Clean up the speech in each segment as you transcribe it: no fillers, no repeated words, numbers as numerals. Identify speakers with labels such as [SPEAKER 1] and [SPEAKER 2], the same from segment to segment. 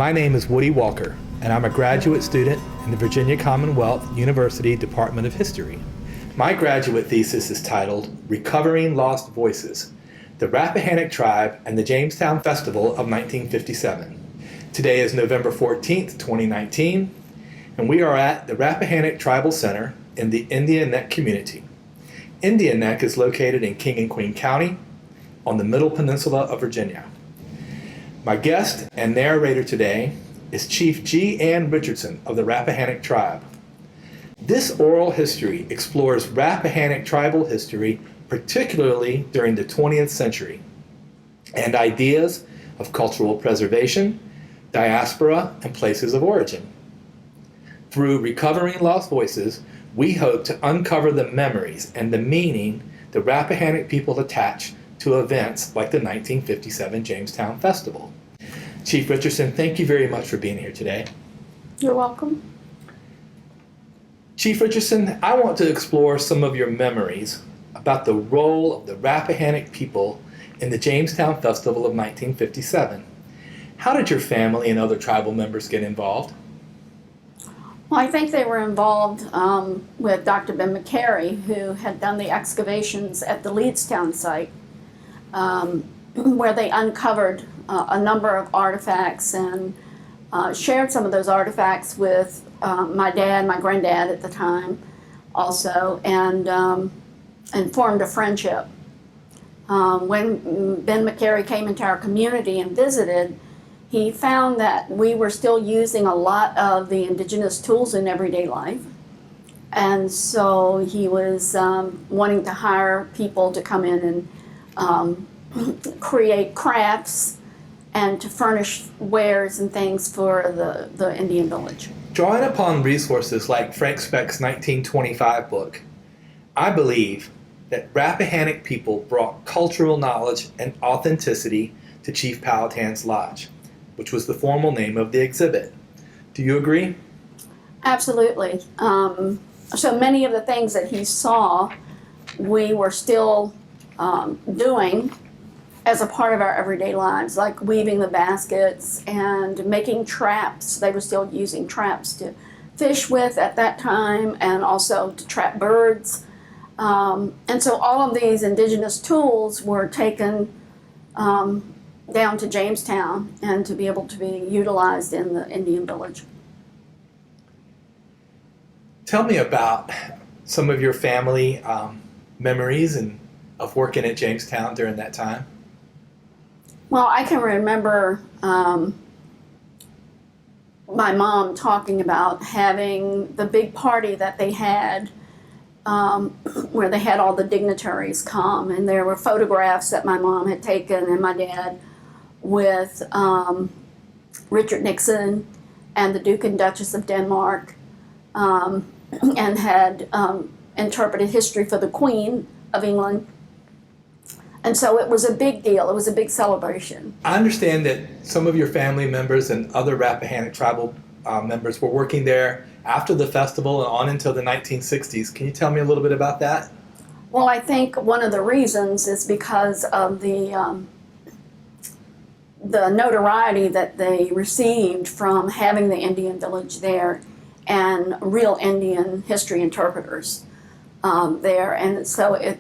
[SPEAKER 1] My name is Woody Walker, and I'm a graduate student in the Virginia Commonwealth University Department of History. My graduate thesis is titled Recovering Lost Voices, the Rappahannock Tribe and the Jamestown Festival of 1957. Today is November 14th, 2019, and we are at the Rappahannock Tribal Center in the Indianness community. Indianness is located in King and Queen County on the Middle Peninsula of Virginia. My guest and narrator today is Chief G. Ann Richardson of the Rappahannock Tribe. This oral history explores Rappahannock tribal history, particularly during the 20th century, and ideas of cultural preservation, diaspora, and places of origin. Through Recovering Lost Voices, we hope to uncover the memories and the meaning the Rappahannock people attach to events like the 1957 Jamestown Festival. Chief Richardson, thank you very much for being here today.
[SPEAKER 2] You're welcome.
[SPEAKER 1] Chief Richardson, I want to explore some of your memories about the role of the Rappahannock people in the Jamestown Festival of 1957. How did your family and other tribal members get involved?
[SPEAKER 2] Well, I think they were involved with Dr. Ben McCary, who had done the excavations at the Leedstown site, where they uncovered a number of artifacts and shared some of those artifacts with my dad, my granddad at the time also, and formed a friendship. When Ben McCary came into our community and visited, he found that we were still using a lot of the indigenous tools in everyday life. And so he was wanting to hire people to come in and create crafts and to furnish wares and things for the Indian village.
[SPEAKER 1] Drawing upon resources like Frank Speck's 1925 book, I believe that Rappahannock people brought cultural knowledge and authenticity to Chief Powhatan's lodge, which was the formal name of the exhibit. Do you agree?
[SPEAKER 2] Absolutely. So many of the things that he saw, we were still doing as a part of our everyday lives, like weaving the baskets and making traps. They were still using traps to fish with at that time, and also to trap birds. And so all of these indigenous tools were taken down to Jamestown and to be able to be utilized in the Indian village.
[SPEAKER 1] Tell me about some of your family memories of working at Jamestown during that time.
[SPEAKER 2] Well, I can remember my mom talking about having the big party that they had, where they had all the dignitaries come, and there were photographs that my mom had taken and my dad with Richard Nixon and the Duke and Duchess of Denmark, and had interpreted history for the Queen of England. And so it was a big deal. It was a big celebration.
[SPEAKER 1] I understand that some of your family members and other Rappahannock tribal members were working there after the festival and on until the 1960s. Can you tell me a little bit about that?
[SPEAKER 2] Well, I think one of the reasons is because of the notoriety that they received from having the Indian village there and real Indian history interpreters there. And so it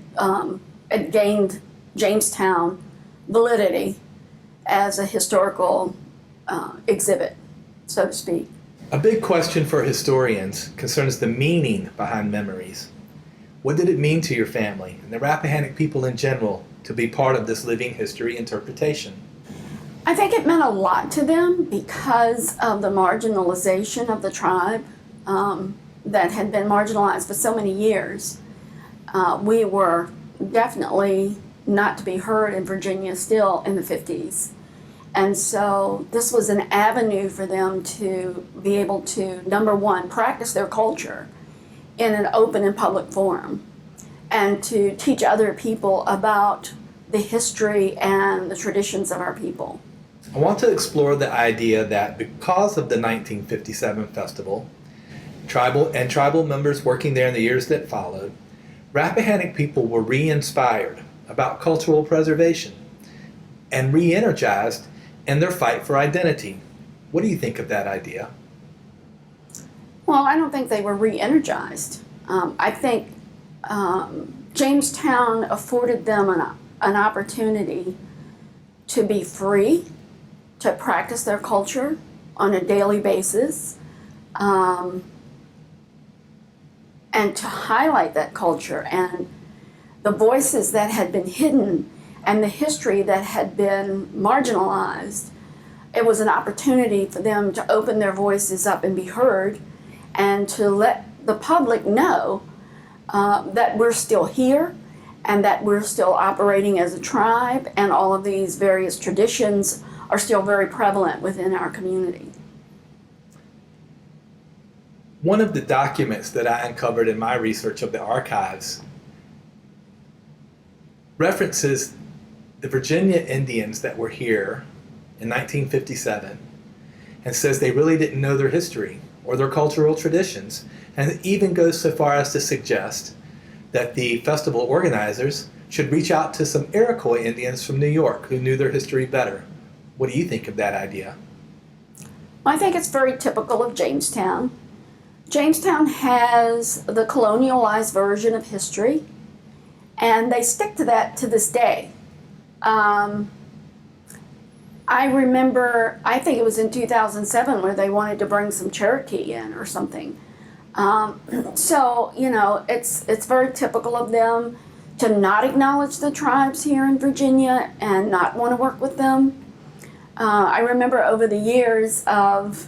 [SPEAKER 2] gained Jamestown validity as a historical exhibit, so to speak.
[SPEAKER 1] A big question for historians concerns the meaning behind memories. What did it mean to your family and the Rappahannock people in general to be part of this living history interpretation?
[SPEAKER 2] I think it meant a lot to them because of the marginalization of the tribe that had been marginalized for so many years. We were definitely not to be heard in Virginia still in the 50s. And so this was an avenue for them to be able to, number one, practice their culture in an open and public forum, and to teach other people about the history and the traditions of our people.
[SPEAKER 1] I want to explore the idea that because of the 1957 festival, tribal members working there in the years that followed, Rappahannock people were re-inspired about cultural preservation and re-energized in their fight for identity. What do you think of that idea?
[SPEAKER 2] Well, I don't think they were re-energized. I think Jamestown afforded them an opportunity to be free, to practice their culture on a daily basis, and to highlight that culture and the voices that had been hidden and the history that had been marginalized. It was an opportunity for them to open their voices up and be heard, and to let the public know that we're still here and that we're still operating as a tribe, and all of these various traditions are still very prevalent within our community.
[SPEAKER 1] One of the documents that I uncovered in my research of the archives references the Virginia Indians that were here in 1957 and says they really didn't know their history or their cultural traditions, and it even goes so far as to suggest that the festival organizers should reach out to some Iroquois Indians from New York who knew their history better. What do you think of that idea?
[SPEAKER 2] I think it's very typical of Jamestown. Jamestown has the colonialized version of history, and they stick to that to this day. I remember, I think it was in 2007 where they wanted to bring some Cherokee in or something. So, you know, it's very typical of them to not acknowledge the tribes here in Virginia and not want to work with them. I remember over the years of,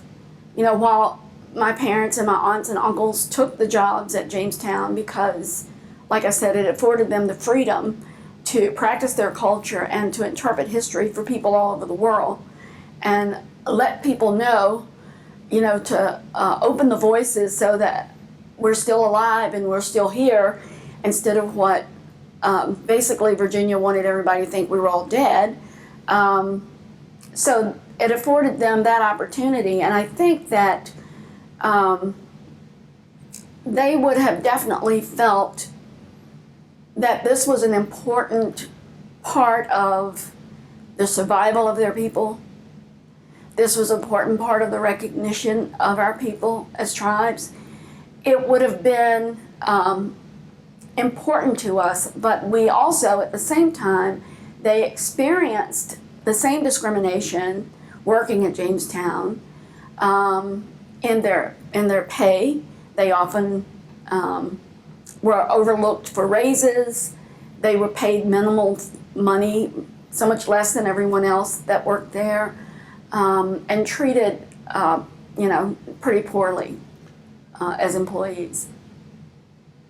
[SPEAKER 2] you know, while my parents and my aunts and uncles took the jobs at Jamestown because, like I said, it afforded them the freedom to practice their culture and to interpret history for people all over the world and let people know, you know, to open the voices so that we're still alive and we're still here, instead of what basically Virginia wanted everybody to think we were all dead. So it afforded them that opportunity, and I think that they would have definitely felt that this was an important part of the survival of their people. This was an important part of the recognition of our people as tribes. It would have been important to us, but we also, at the same time, they experienced the same discrimination working at Jamestown in their pay. They often were overlooked for raises. They were paid minimal money, so much less than everyone else that worked there, and treated, you know, pretty poorly as employees.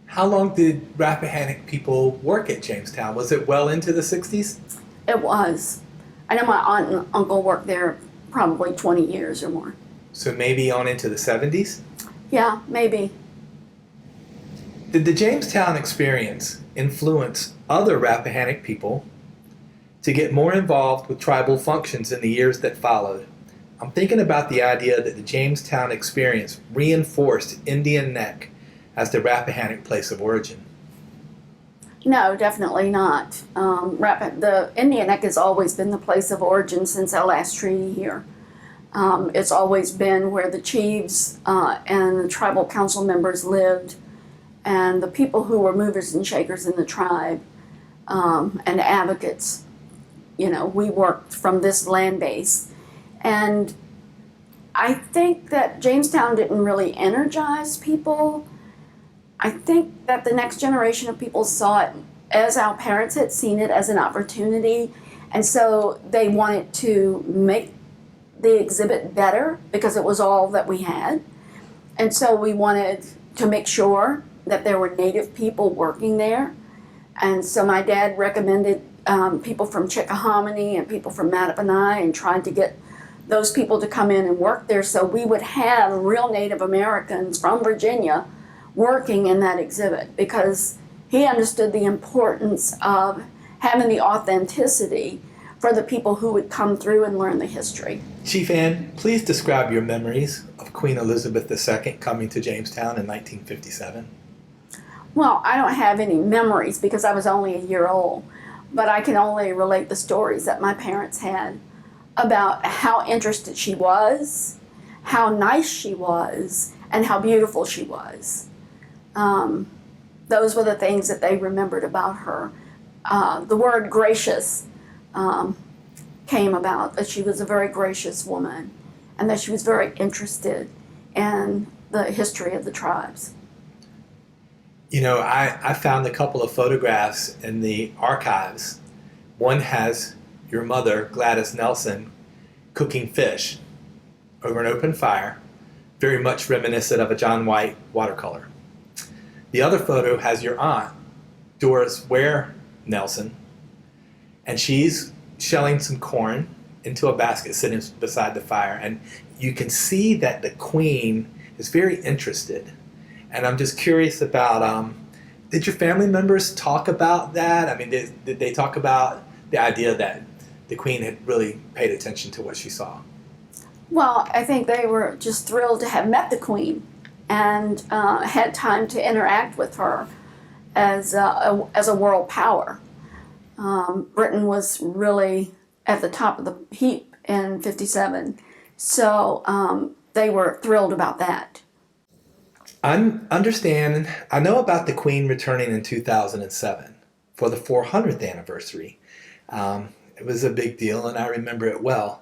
[SPEAKER 1] How long did Rappahannock people work at Jamestown? Was it well into the 60s?
[SPEAKER 2] It was. I know my aunt and uncle worked there probably 20 years or more.
[SPEAKER 1] So maybe on into the 70s?
[SPEAKER 2] Yeah, maybe.
[SPEAKER 1] Did the Jamestown experience influence other Rappahannock people to get more involved with tribal functions in the years that followed? I'm thinking about the idea that the Jamestown experience reinforced Indian Neck as the Rappahannock place of origin.
[SPEAKER 2] No, definitely not. The Indian Neck has always been the place of origin since our last treaty here. It's always been where the chiefs and the tribal council members lived, and the people who were movers and shakers in the tribe, and advocates. You know, we worked from this land base. And I think that Jamestown didn't really energize people. I think that the next generation of people saw it as our parents had seen it, as an opportunity. And so they wanted to make the exhibit better because it was all that we had. And so we wanted to make sure that there were Native people working there. And so my dad recommended people from Chickahominy and people from Mattaponi, and tried to get those people to come in and work there, so we would have real Native Americans from Virginia working in that exhibit, because he understood the importance of having the authenticity for the people who would come through and learn the history.
[SPEAKER 1] Chief Ann, please describe your memories of Queen Elizabeth II coming to Jamestown in 1957.
[SPEAKER 2] Well, I don't have any memories because I was only a year old, but I can only relate the stories that my parents had. about how interested she was, how nice she was, and how beautiful she was. Those were the things that they remembered about her. The word gracious came about, that she was a very gracious woman and that she was very interested in the history of the tribes.
[SPEAKER 1] You know, I found a couple of photographs in the archives. One has your mother, Gladys Nelson, cooking fish over an open fire, very much reminiscent of a John White watercolor. The other photo has your aunt, Doris Ware Nelson, and she's shelling some corn into a basket sitting beside the fire. And you can see that the queen is very interested. And I'm just curious about, did your family members talk about that? I mean, did they talk about the idea that the queen had really paid attention to what she saw?
[SPEAKER 2] Well, I think they were just thrilled to have met the queen and had time to interact with her as a world power. Britain was really at the top of the heap in '57, so they were thrilled about that.
[SPEAKER 1] I know about the Queen returning in 2007 for the 400th anniversary. It was a big deal, and I remember it well.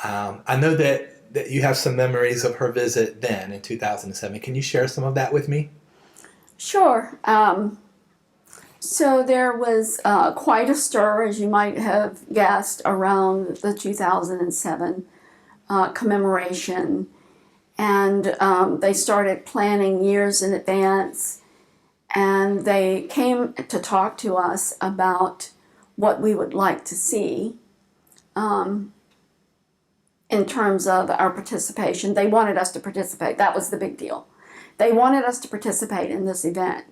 [SPEAKER 1] I know that you have some memories of her visit then in 2007. Can you share some of that with me?
[SPEAKER 2] Sure. So there was quite a stir, as you might have guessed, around the 2007 commemoration. And they started planning years in advance. And they came to talk to us about what we would like to see in terms of our participation. They wanted us to participate. That was the big deal. They wanted us to participate in this event.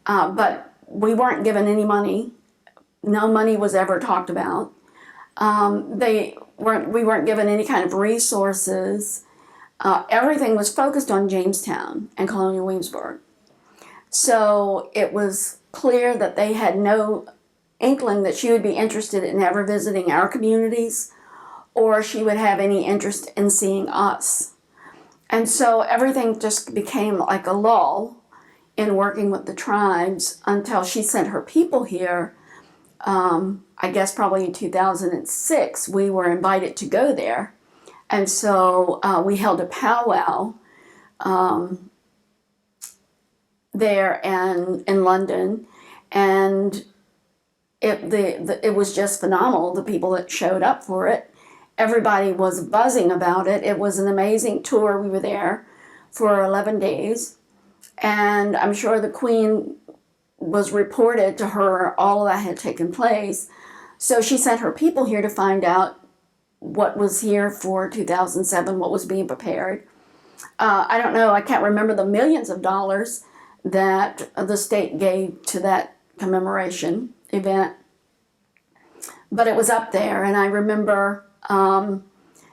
[SPEAKER 2] But we weren't given any money. No money was ever talked about. We weren't given any kind of resources. Everything was focused on Jamestown and Colonial Williamsburg. So it was clear that they had no inkling that she would be interested in ever visiting our communities, or she would have any interest in seeing us. And so everything just became like a lull in working with the tribes until she sent her people here. I guess probably in 2006, we were invited to go there. And so we held a powwow there in London, and it was just phenomenal, the people that showed up for it. Everybody was buzzing about it. It was an amazing tour. We were there for 11 days, and I'm sure the Queen was reported to her all of that had taken place. So she sent her people here to find out what was here for 2007, what was being prepared. I don't know, I can't remember the millions of dollars that the state gave to that commemoration event, but it was up there. And I remember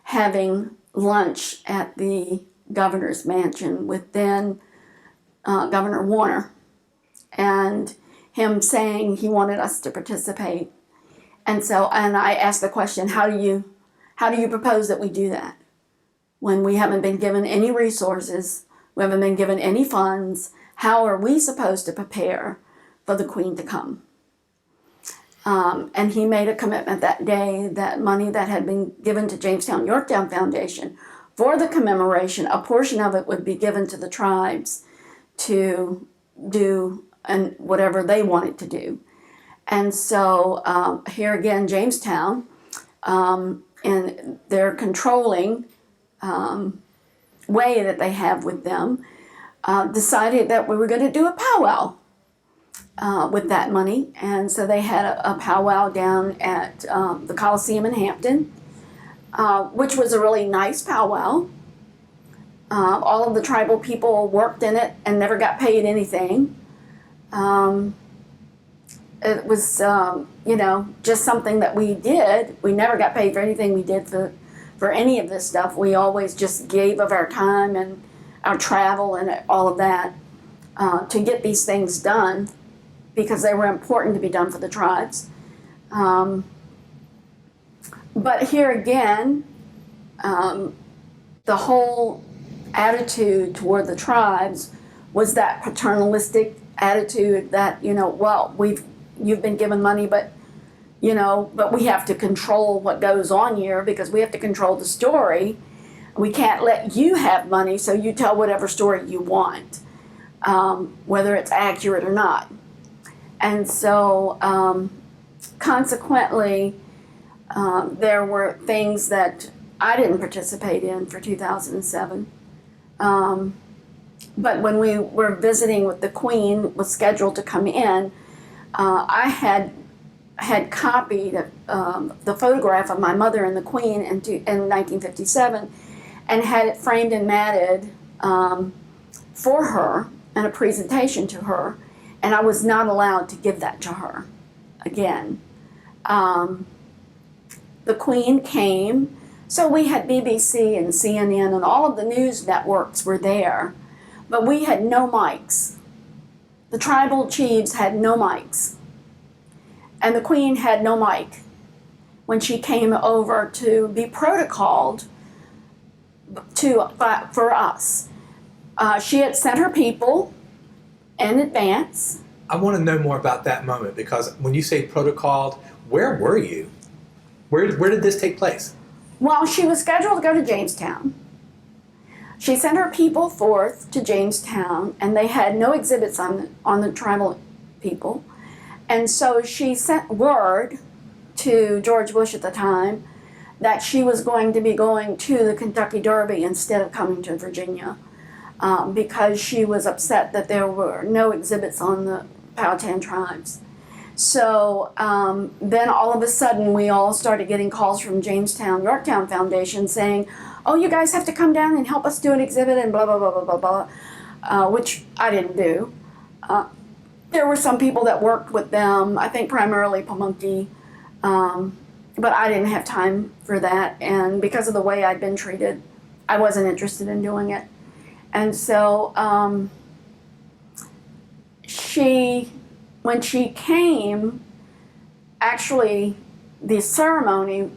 [SPEAKER 2] having lunch at the governor's mansion with then Governor Warner, and him saying he wanted us to participate. And I asked the question, how do you propose that we do that when we haven't been given any resources, we haven't been given any funds? How are we supposed to prepare for the Queen to come? And he made a commitment that day that money that had been given to Jamestown Yorktown Foundation for the commemoration, a portion of it would be given to the tribes to do and whatever they wanted to do. And so here again, Jamestown, in their controlling way that they have with them, decided that we were going to do a powwow with that money. And so they had a powwow down at the Coliseum in Hampton, which was a really nice powwow. All of the tribal people worked in it and never got paid anything. It was, just something that we did. We never got paid for anything we did for any of this stuff. We always just gave of our time and our travel and all of that to get these things done because they were important to be done for the tribes. But here again, the whole attitude toward the tribes was that paternalistic attitude that, well, you've been given money, but we have to control what goes on here because we have to control the story. We can't let you have money, so you tell whatever story you want, whether it's accurate or not. And so, consequently, there were things that I didn't participate in for 2007. But when we were visiting with the Queen, was scheduled to come in, I had copied the photograph of my mother and the Queen in 1957 and had it framed and matted for her and a presentation to her, and I was not allowed to give that to her again. The Queen came, so we had BBC and CNN and all of the news networks were there, but we had no mics. The tribal chiefs had no mics, and the Queen had no mic when she came over to be protocoled for us. She had sent her people in advance.
[SPEAKER 1] I want to know more about that moment, because when you say protocoled, where were you? Where did this take place?
[SPEAKER 2] Well, she was scheduled to go to Jamestown. She sent her people forth to Jamestown, and they had no exhibits on the tribal people. And so she sent word to George Bush at the time that she was going to be going to the Kentucky Derby instead of coming to Virginia, because she was upset that there were no exhibits on the Powhatan tribes. So then all of a sudden we all started getting calls from Jamestown, Yorktown Foundation saying, oh, you guys have to come down and help us do an exhibit and blah, blah, blah, blah, blah, blah, which I didn't do. There were some people that worked with them, I think primarily Pamunkey, but I didn't have time for that. And because of the way I'd been treated, I wasn't interested in doing it. And so when she came, actually the ceremony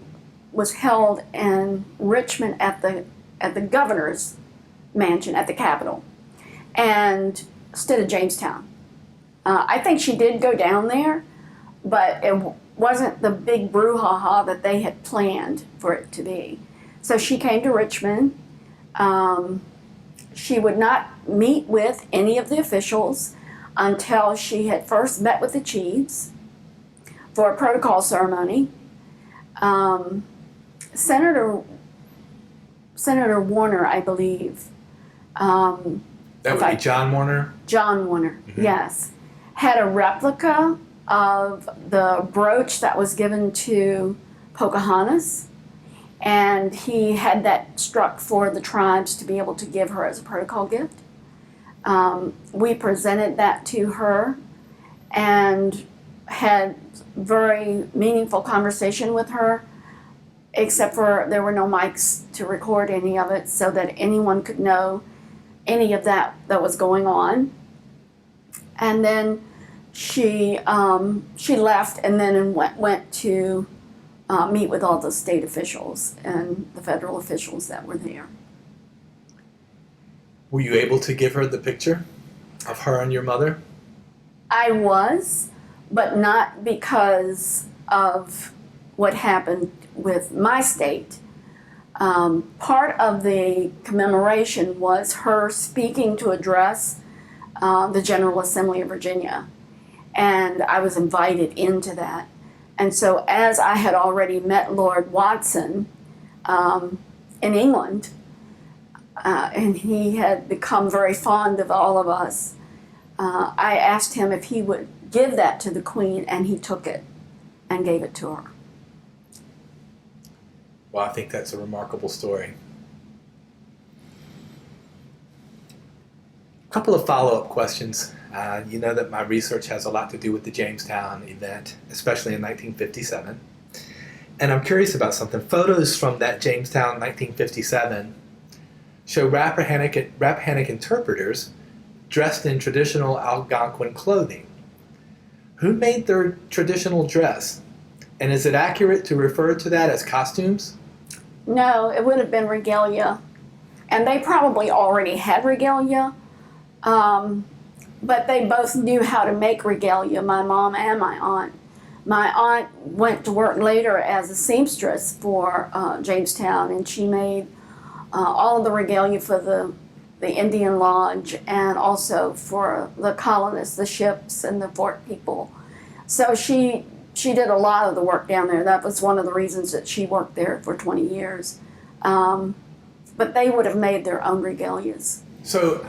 [SPEAKER 2] was held in Richmond at the governor's mansion at the Capitol, and instead of Jamestown. I think she did go down there, but it wasn't the big brouhaha that they had planned for it to be. So she came to Richmond. She would not meet with any of the officials until she had first met with the chiefs for a protocol ceremony. Senator Warner, I believe.
[SPEAKER 1] That would be John Warner?
[SPEAKER 2] John Warner, mm-hmm. Yes. Had a replica of the brooch that was given to Pocahontas, and he had that struck for the tribes to be able to give her as a protocol gift. We presented that to her and had very meaningful conversation with her, except for there were no mics to record any of it so that anyone could know any of that was going on. And then she left and then went to meet with all the state officials and the federal officials that were there.
[SPEAKER 1] Were you able to give her the picture of her and your mother?
[SPEAKER 2] I was, but not because of what happened with my state. Part of the commemoration was her speaking to address the General Assembly of Virginia, and I was invited into that. And so as I had already met Lord Watson in England, and he had become very fond of all of us, I asked him if he would give that to the Queen, and he took it and gave it to her.
[SPEAKER 1] Well, I think that's a remarkable story. A couple of follow-up questions. You know that my research has a lot to do with the Jamestown event, especially in 1957. And I'm curious about something. Photos from that Jamestown 1957 show Rappahannock interpreters dressed in traditional Algonquin clothing. Who made their traditional dress? And is it accurate to refer to that as costumes?
[SPEAKER 2] No, it would have been regalia. And they probably already had regalia, but they both knew how to make regalia, my mom and my aunt. My aunt went to work later as a seamstress for Jamestown, and she made all of the regalia for the Indian Lodge and also for the colonists, the ships, and the fort people. So she did a lot of the work down there. That was one of the reasons that she worked there for 20 years. But they would have made their own regalias.
[SPEAKER 1] So,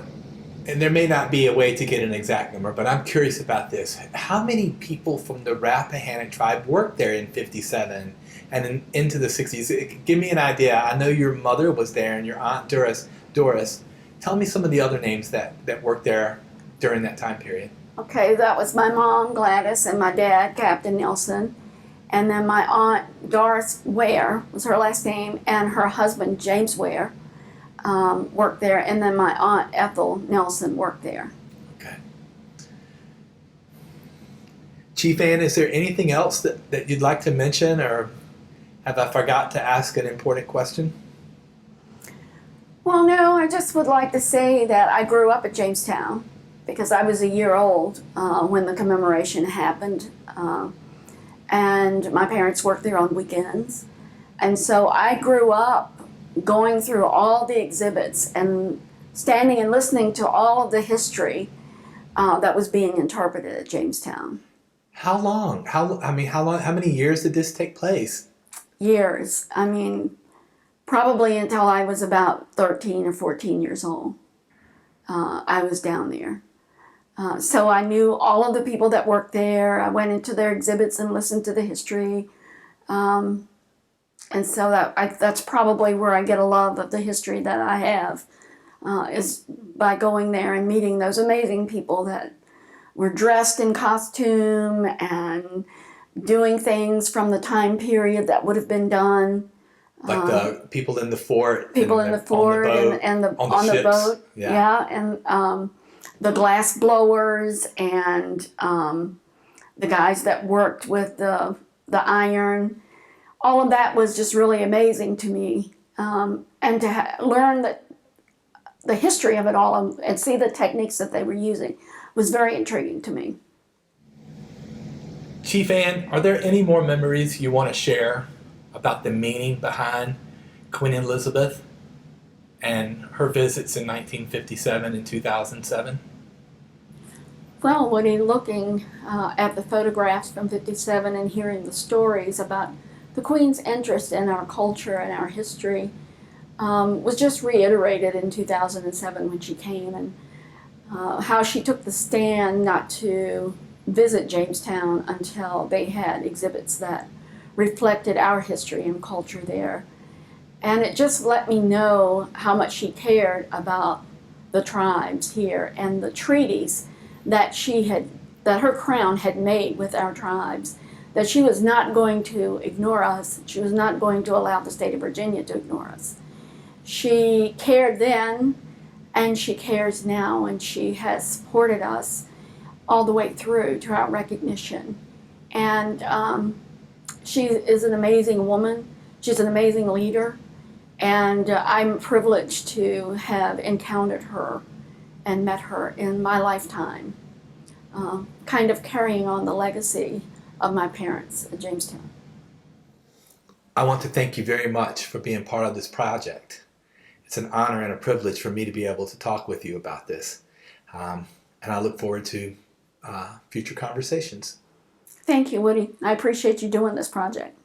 [SPEAKER 1] and there may not be a way to get an exact number, but I'm curious about this. How many people from the Rappahannock tribe worked there in 57 and into the 60s? Give me an idea. I know your mother was there and your aunt Doris. Tell me some of the other names that worked there during that time period.
[SPEAKER 2] Okay, that was my mom, Gladys, and my dad, Captain Nelson. And then my aunt, Doris Ware, was her last name, and her husband, James Ware, worked there. And then my aunt, Ethel Nelson, worked there.
[SPEAKER 1] Okay. Chief Ann, is there anything else that you'd like to mention, or have I forgot to ask an important question?
[SPEAKER 2] Well, no, I just would like to say that I grew up at Jamestown because I was a year old when the commemoration happened. And my parents worked there on weekends. And so I grew up going through all the exhibits and standing and listening to all of the history that was being interpreted at Jamestown.
[SPEAKER 1] How long? How many years did this take place?
[SPEAKER 2] Years. I mean, probably until I was about 13 or 14 years old. I was down there. So I knew all of the people that worked there. I went into their exhibits and listened to the history. And so that's probably where I get a love of the history that I have, is by going there and meeting those amazing people that were dressed in costume and doing things from the time period that would have been done.
[SPEAKER 1] Like the people in the fort.
[SPEAKER 2] People in the fort and on the boat. Yeah, and the glass blowers and the guys that worked with the iron. All of that was just really amazing to me. And to learn the history of it all and see the techniques that they were using was very intriguing to me.
[SPEAKER 1] Chief Ann, are there any more memories you want to share about the meaning behind Queen Elizabeth and her visits in 1957 and 2007?
[SPEAKER 2] Well, Woody, looking at the photographs from 57 and hearing the stories about the Queen's interest in our culture and our history was just reiterated in 2007 when she came, and how she took the stand not to visit Jamestown until they had exhibits that reflected our history and culture there. And it just let me know how much she cared about the tribes here and the treaties that her crown had made with our tribes, that she was not going to ignore us. She was not going to allow the state of Virginia to ignore us. She cared then, and she cares now, and she has supported us all the way through to our recognition. And she is an amazing woman. She's an amazing leader. And I'm privileged to have encountered her and met her in my lifetime, kind of carrying on the legacy of my parents at Jamestown.
[SPEAKER 1] I want to thank you very much for being part of this project. It's an honor and a privilege for me to be able to talk with you about this. And I look forward to future conversations.
[SPEAKER 2] Thank you, Woody. I appreciate you doing this project.